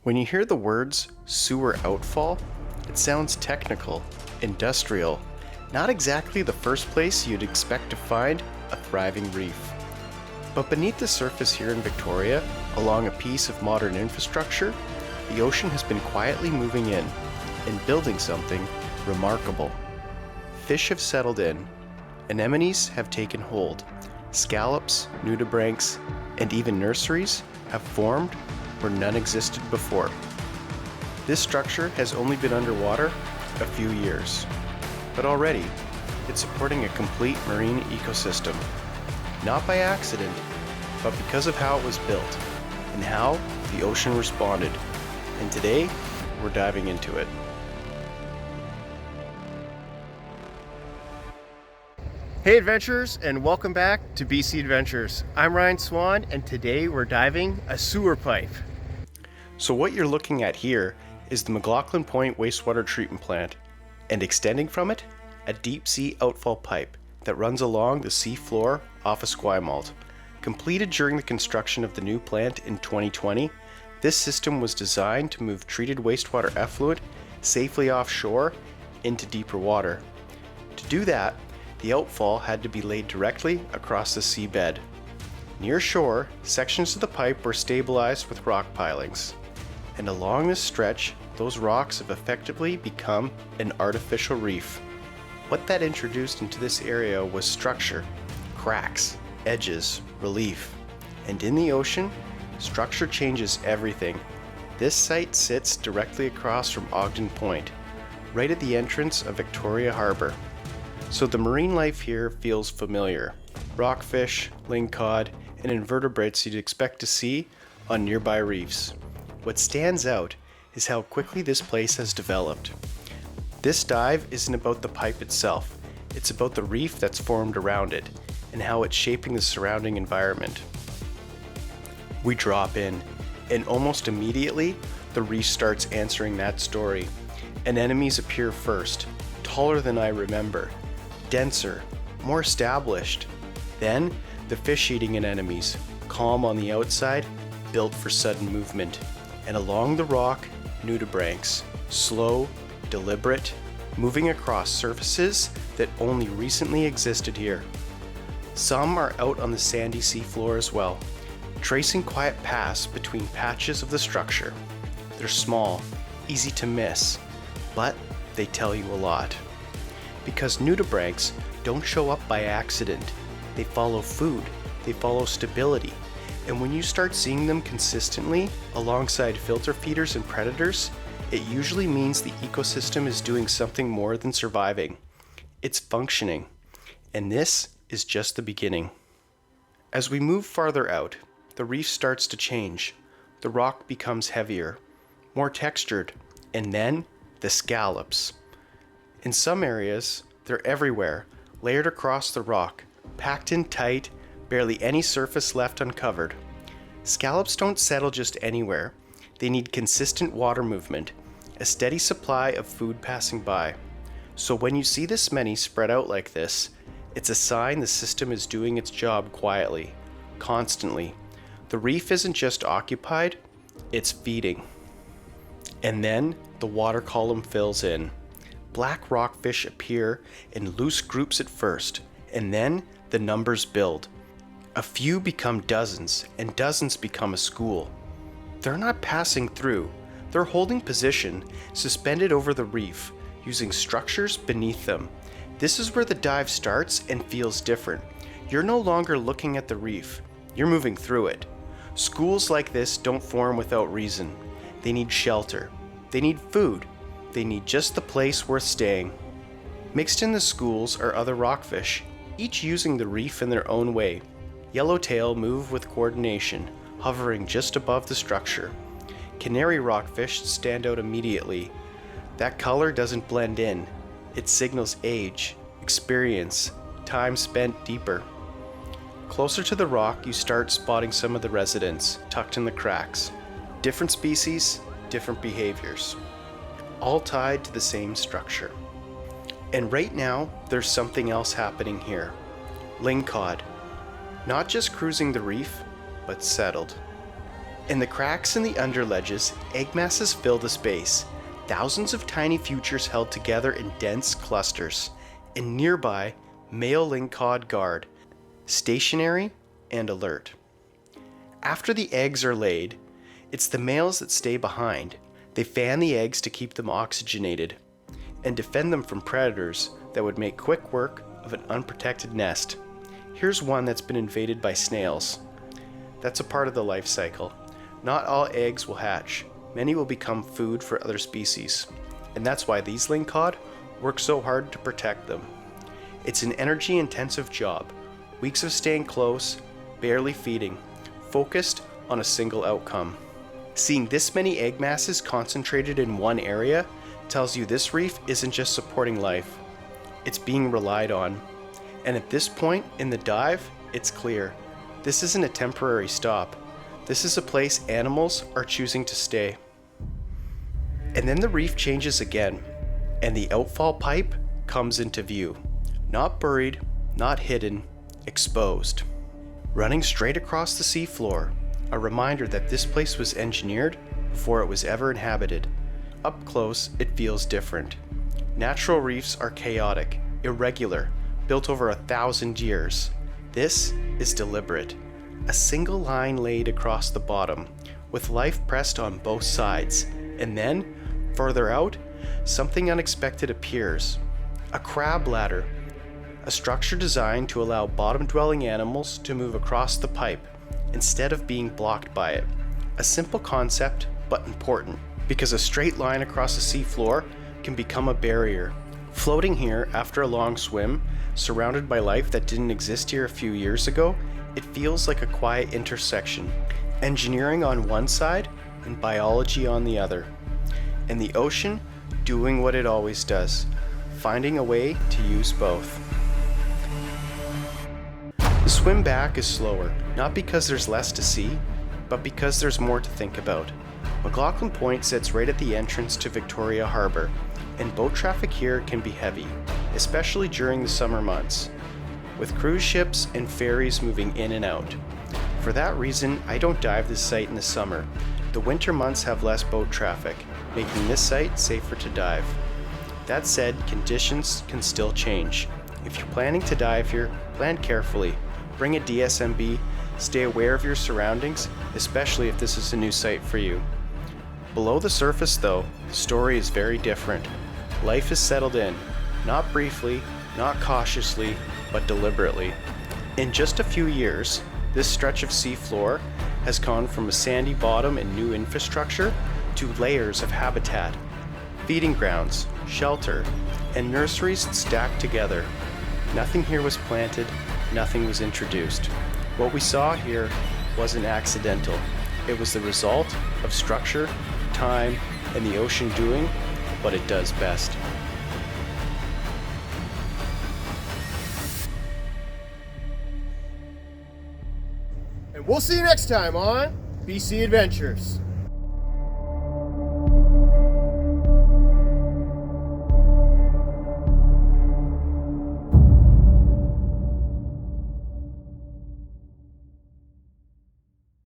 When you hear the words sewer outfall, it sounds technical, industrial, not exactly the first place you'd expect to find a thriving reef. But beneath the surface here in Victoria, along a piece of modern infrastructure, the ocean has been quietly moving in and building something remarkable. Fish have settled in, anemones have taken hold, scallops, nudibranchs, and even nurseries have formed where none existed before. This structure has only been underwater a few years, but already it's supporting a complete marine ecosystem, not by accident, but because of how it was built and how the ocean responded. And today, we're diving into it. Hey adventurers, and welcome back to BC Adventures. I'm Ryan Swan, and today we're diving a sewer pipe. So what you're looking at here is the McLoughlin Point Wastewater Treatment Plant, and extending from it, a deep sea outfall pipe that runs along the sea floor off Esquimalt. Completed during the construction of the new plant in 2020, this system was designed to move treated wastewater effluent safely offshore into deeper water. To do that, the outfall had to be laid directly across the seabed. Near shore, sections of the pipe were stabilized with rock pilings. And along this stretch, those rocks have effectively become an artificial reef. What that introduced into this area was structure, cracks, edges, relief. And in the ocean, structure changes everything. This site sits directly across from Ogden Point, right at the entrance of Victoria Harbour. So the marine life here feels familiar. Rockfish, lingcod, and invertebrates you'd expect to see on nearby reefs. What stands out is how quickly this place has developed. This dive isn't about the pipe itself, it's about the reef that's formed around it and how it's shaping the surrounding environment. We drop in, and almost immediately, the reef starts answering that story. Anemones appear first, taller than I remember, denser, more established. Then, the fish-eating anemones, calm on the outside, built for sudden movement. And along the rock, nudibranchs, slow, deliberate, moving across surfaces that only recently existed here. Some are out on the sandy seafloor as well, tracing quiet paths between patches of the structure. They're small, easy to miss, but they tell you a lot. Because nudibranchs don't show up by accident. They follow food, they follow stability. And when you start seeing them consistently alongside filter feeders and predators, it usually means the ecosystem is doing something more than surviving. It's functioning. And this is just the beginning. As we move farther out, the reef starts to change. The rock becomes heavier, more textured, and then the scallops. In some areas, they're everywhere, layered across the rock, packed in tight, barely any surface left uncovered. Scallops don't settle just anywhere. They need consistent water movement, a steady supply of food passing by. So when you see this many spread out like this, it's a sign the system is doing its job quietly, constantly. The reef isn't just occupied, it's feeding. And then the water column fills in. Black rockfish appear in loose groups at first, and then the numbers build. A few become dozens, and dozens become a school. They're not passing through, they're holding position, suspended over the reef, using structures beneath them. This is where the dive starts and feels different. You're no longer looking at the reef, you're moving through it. Schools like this don't form without reason. They need shelter, they need food, they need just the place worth staying. Mixed in the schools are other rockfish, each using the reef in their own way. Yellowtail move with coordination, hovering just above the structure. Canary rockfish stand out immediately. That color doesn't blend in. It signals age, experience, time spent deeper. Closer to the rock, you start spotting some of the residents tucked in the cracks. Different species, different behaviors, all tied to the same structure. And right now, there's something else happening here. Lingcod. Not just cruising the reef, but settled. In the cracks in the underledges, egg masses fill the space, thousands of tiny futures held together in dense clusters, and nearby, male lingcod guard, stationary and alert. After the eggs are laid, it's the males that stay behind. They fan the eggs to keep them oxygenated and defend them from predators that would make quick work of an unprotected nest. Here's one that's been invaded by snails. That's a part of the life cycle. Not all eggs will hatch. Many will become food for other species. And that's why these lingcod work so hard to protect them. It's an energy-intensive job. Weeks of staying close, barely feeding, focused on a single outcome. Seeing this many egg masses concentrated in one area tells you this reef isn't just supporting life. It's being relied on. And at this point in the dive, it's clear. This isn't a temporary stop. This is a place animals are choosing to stay. And then the reef changes again, and the outfall pipe comes into view. Not buried, not hidden, exposed. Running straight across the seafloor, a reminder that this place was engineered before it was ever inhabited. Up close, it feels different. Natural reefs are chaotic, irregular, built over 1,000 years. This is deliberate. A single line laid across the bottom, with life pressed on both sides. And then, further out, something unexpected appears. A crab ladder, a structure designed to allow bottom-dwelling animals to move across the pipe instead of being blocked by it. A simple concept, but important, because a straight line across the seafloor can become a barrier. Floating here after a long swim, surrounded by life that didn't exist here a few years ago, it feels like a quiet intersection. Engineering on one side and biology on the other. And the ocean doing what it always does, finding a way to use both. The swim back is slower, not because there's less to see, but because there's more to think about. McLoughlin Point sits right at the entrance to Victoria Harbour, and boat traffic here can be heavy, especially during the summer months, with cruise ships and ferries moving in and out. For that reason, I don't dive this site in the summer. The winter months have less boat traffic, making this site safer to dive. That said, conditions can still change. If you're planning to dive here, plan carefully. Bring a DSMB, stay aware of your surroundings, especially if this is a new site for you. Below the surface though, the story is very different. Life is settled in, not briefly, not cautiously, but deliberately. In just a few years, this stretch of seafloor has gone from a sandy bottom and new infrastructure to layers of habitat, feeding grounds, shelter, and nurseries stacked together. Nothing here was planted, nothing was introduced. What we saw here wasn't accidental. It was the result of structure, time, and the ocean doing what it does best. And we'll see you next time on BC Adventures.